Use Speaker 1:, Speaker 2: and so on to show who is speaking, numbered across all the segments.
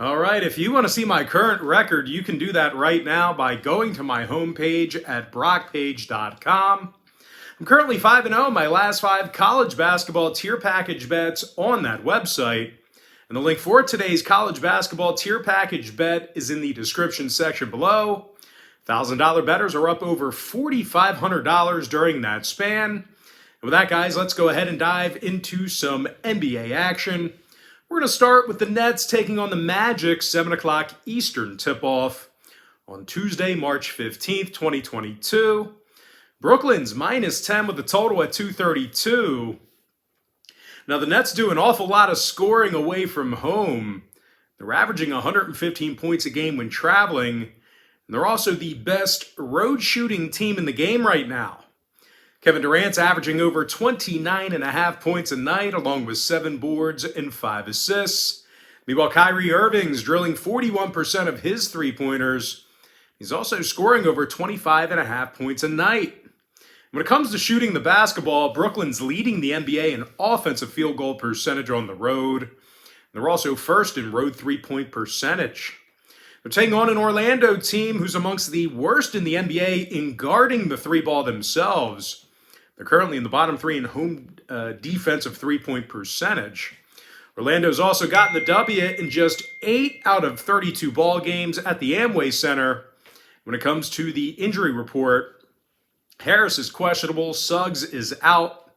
Speaker 1: All right, if you want to see my current record, you can do that right now by going to my homepage at brockpage.com. I'm currently 5-0, my last 5 college basketball tier package bets on that website. And the link for today's college basketball tier package bet is in the description section below. $1,000 bettors are up over $4,500 during that span. And with that, guys, let's go ahead and dive into some NBA action. We're going to start with the Nets taking on the Magic, 7 o'clock Eastern tip-off on Tuesday, March 15th, 2022. Brooklyn's -10 with the total at 232. Now, the Nets do an awful lot of scoring away from home. They're averaging 115 points a game when traveling, and they're also the best road shooting team in the game right now. Kevin Durant's averaging over 29.5 points a night, along with 7 boards and 5 assists. Meanwhile, Kyrie Irving's drilling 41% of his three-pointers. He's also scoring over 25.5 points a night. When it comes to shooting the basketball, Brooklyn's leading the NBA in offensive field goal percentage on the road. They're also first in road three-point percentage. They're taking on an Orlando team who's amongst the worst in the NBA in guarding the three ball themselves. They're currently in the bottom 3 in home defensive three-point percentage. Orlando's also gotten the W in just 8 out of 32 ball games at the Amway Center. When it comes to the injury report, Harris is questionable, Suggs is out.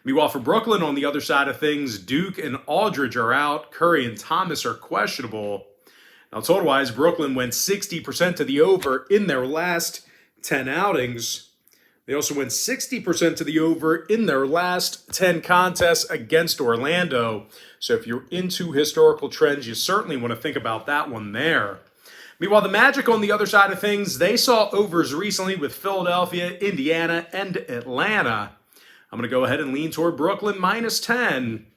Speaker 1: Meanwhile, for Brooklyn on the other side of things, Duke and Aldridge are out. Curry and Thomas are questionable. Now, total-wise, Brooklyn went 60% to the over in their last 10 outings. They also went 60% to the over in their last 10 contests against Orlando. So if you're into historical trends, you certainly want to think about that one there. Meanwhile, the Magic on the other side of things, they saw overs recently with Philadelphia, Indiana, and Atlanta. I'm going to go ahead and lean toward Brooklyn -10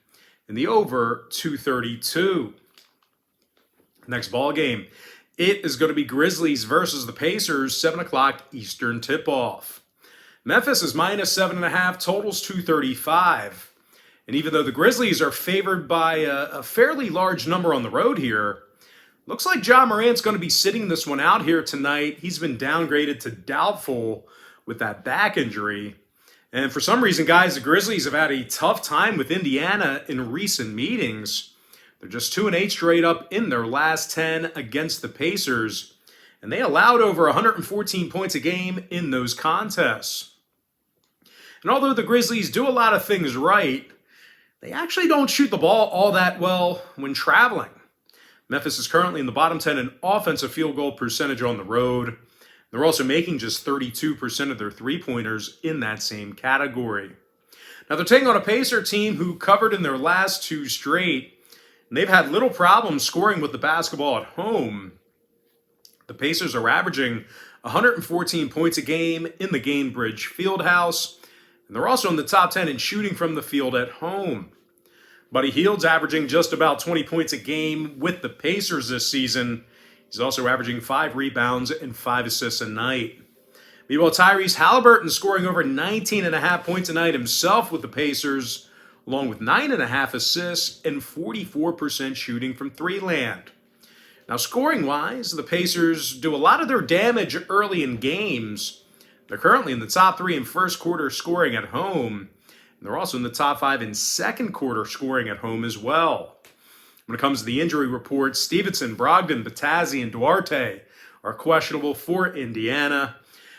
Speaker 1: in the over 232. Next ball game, it is going to be Grizzlies versus the Pacers, 7 o'clock Eastern tip-off. Memphis is -7.5, totals 235. And even though the Grizzlies are favored by a fairly large number on the road here, looks like Ja Morant's going to be sitting this one out here tonight. He's been downgraded to doubtful with that back injury. And for some reason, guys, the Grizzlies have had a tough time with Indiana in recent meetings. They're just 2-8 straight up in their last 10 against the Pacers. And they allowed over 114 points a game in those contests. And although the Grizzlies do a lot of things right, they actually don't shoot the ball all that well when traveling. Memphis is currently in the bottom 10 in offensive field goal percentage on the road. They're also making just 32% of their three-pointers in that same category. Now, they're taking on a Pacer team who covered in their last 2 straight, and they've had little problem scoring with the basketball at home. The Pacers are averaging 114 points a game in the Gainbridge Fieldhouse, and they're also in the top 10 in shooting from the field at home. Buddy Hield's averaging just about 20 points a game with the Pacers this season. He's also averaging 5 rebounds and 5 assists a night. Meanwhile, Tyrese Halliburton scoring over 19.5 points a night himself with the Pacers, along with 9.5 assists and 44% shooting from three-land. Now, scoring-wise, the Pacers do a lot of their damage early in games. They're currently in the top 3 in first quarter scoring at home. And they're also in the top 5 in second quarter scoring at home as well. When it comes to the injury report, Stevenson, Brogdon, Batazzi, and Duarte are questionable for Indiana.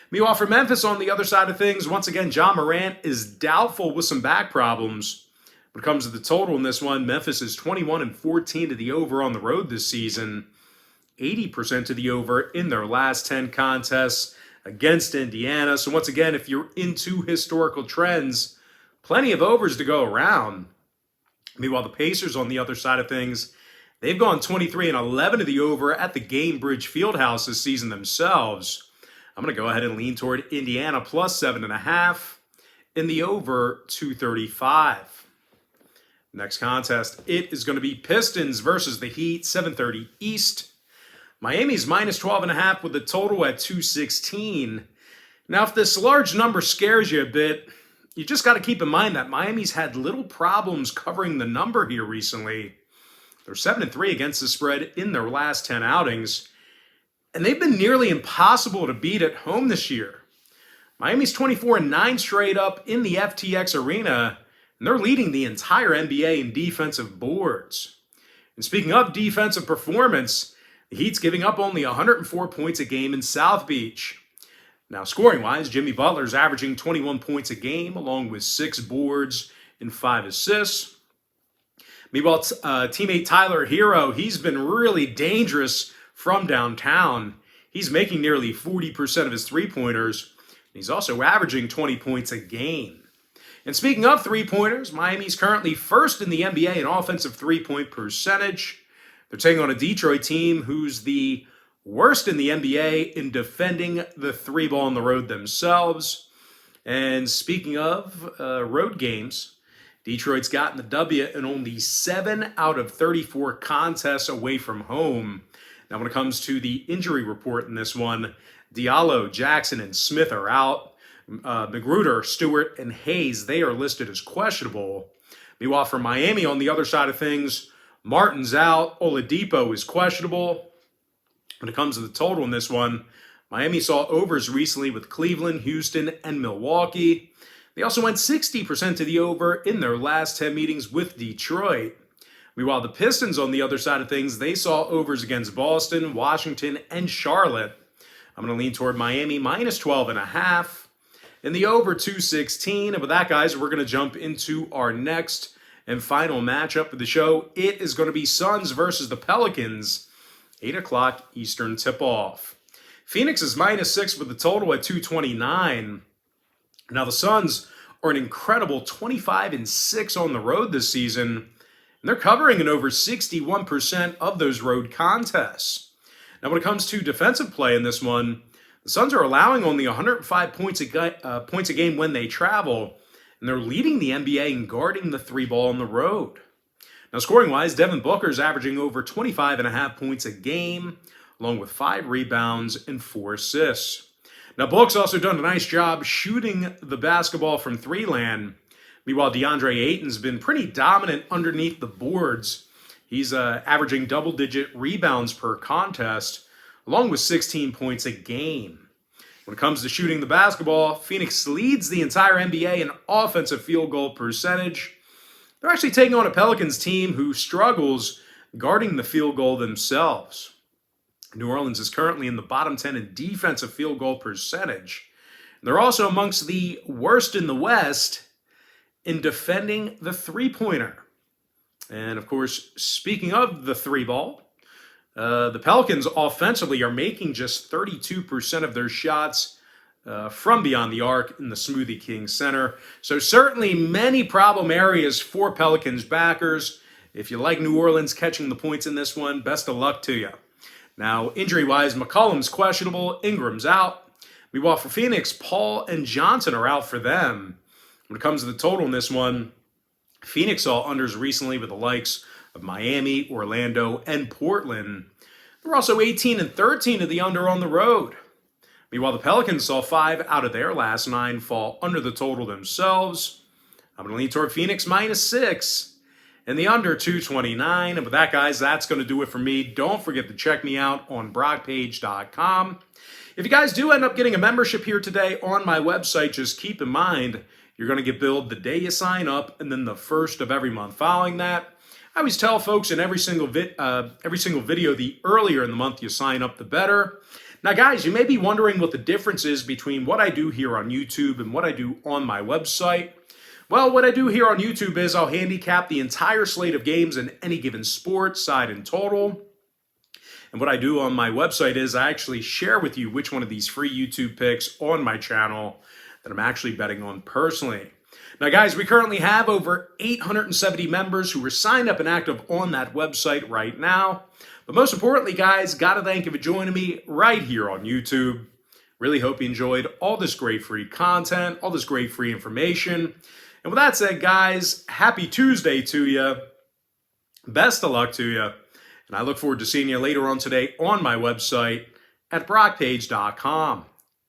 Speaker 1: Meanwhile, for Memphis on the other side of things, once again, Ja Morant is doubtful with some back problems. When it comes to the total in this one, Memphis is 21-14 to the over on the road this season, 80% to the over in their last 10 contests against Indiana. So once again, if you're into historical trends, plenty of overs to go around. Meanwhile, the Pacers on the other side of things, they've gone 23-11 to the over at the Gainbridge Fieldhouse this season themselves. I'm going to go ahead and lean toward Indiana plus 7.5 in the over 235. Next contest, it is going to be Pistons versus the Heat, 7:30 East. Miami's -12.5 with the total at 216. Now, if this large number scares you a bit, you just got to keep in mind that Miami's had little problems covering the number here recently. They're 7-3 against the spread in their last 10 outings, and they've been nearly impossible to beat at home this year. Miami's 24-9 straight up in the FTX arena, and they're leading the entire NBA in defensive boards. And speaking of defensive performance, the Heat's giving up only 104 points a game in South Beach. Now, scoring-wise, Jimmy Butler's averaging 21 points a game, along with 6 boards and 5 assists. Meanwhile, teammate Tyler Hero, he's been really dangerous from downtown. He's making nearly 40% of his three-pointers. He's also averaging 20 points a game. And speaking of three-pointers, Miami's currently first in the NBA in offensive three-point percentage. They're taking on a Detroit team who's the worst in the NBA in defending the three ball on the road themselves. And speaking of road games, Detroit's gotten the W in only 7 out of 34 contests away from home. Now, when it comes to the injury report in this one, Diallo, Jackson, and Smith are out. Magruder, Stewart, and Hayes, they are listed as questionable. Meanwhile, for Miami, on the other side of things, Martin's out. Oladipo is questionable. When it comes to the total in this one, Miami saw overs recently with Cleveland, Houston, and Milwaukee. They also went 60% to the over in their last 10 meetings with Detroit. Meanwhile, the Pistons, on the other side of things, they saw overs against Boston, Washington, and Charlotte. I'm going to lean toward Miami minus 12.5. In the over 216. And with that, guys, we're going to jump into our next and final matchup of the show. It is going to be Suns versus the Pelicans. 8 o'clock Eastern tip-off. Phoenix is minus 6 with the total at 229. Now, the Suns are an incredible 25-6 on the road this season, and they're covering in over 61% of those road contests. Now, when it comes to defensive play in this one, the Suns are allowing only 105 points a game when they travel, and they're leading the NBA in guarding the three ball on the road. Now, scoring-wise, Devin Booker's averaging over 25.5 points a game, along with 5 rebounds and 4 assists. Now, Book's also done a nice job shooting the basketball from three-land. Meanwhile, DeAndre Ayton's been pretty dominant underneath the boards. He's averaging double-digit rebounds per contest, along with 16 points a game. When it comes to shooting the basketball, Phoenix leads the entire NBA in offensive field goal percentage. They're actually taking on a Pelicans team who struggles guarding the field goal themselves. New Orleans is currently in the bottom 10 in defensive field goal percentage. They're also amongst the worst in the West in defending the three-pointer. And, of course, speaking of the three ball, the Pelicans offensively are making just 32% of their shots from beyond the arc in the Smoothie King Center. So certainly many problem areas for Pelicans backers. If you like New Orleans catching the points in this one, best of luck to you. Now, injury-wise, McCollum's questionable, Ingram's out. Meanwhile, for Phoenix, Paul and Johnson are out for them. When it comes to the total in this one, Phoenix saw unders recently with the likes of Miami, Orlando, and Portland. They're also 18 and 13 to the under on the road. Meanwhile, the Pelicans saw 5 out of their last 9 fall under the total themselves. I'm going to lean toward Phoenix minus 6 and the under 229. And with that, guys, that's going to do it for me. Don't forget to check me out on brockpage.com. If you guys do end up getting a membership here today on my website, just keep in mind you're going to get billed the day you sign up and then the first of every month following that. I always tell folks in every single video, the earlier in the month you sign up, the better. Now, guys, you may be wondering what the difference is between what I do here on YouTube and what I do on my website. Well, what I do here on YouTube is I'll handicap the entire slate of games in any given sport, side and total. And what I do on my website is I actually share with you which one of these free YouTube picks on my channel that I'm actually betting on personally. Now, guys, we currently have over 870 members who are signed up and active on that website right now. But most importantly, guys, got to thank you for joining me right here on YouTube. Really hope you enjoyed all this great free content, all this great free information. And with that said, guys, happy Tuesday to you. Best of luck to you. And I look forward to seeing you later on today on my website at brockpage.com.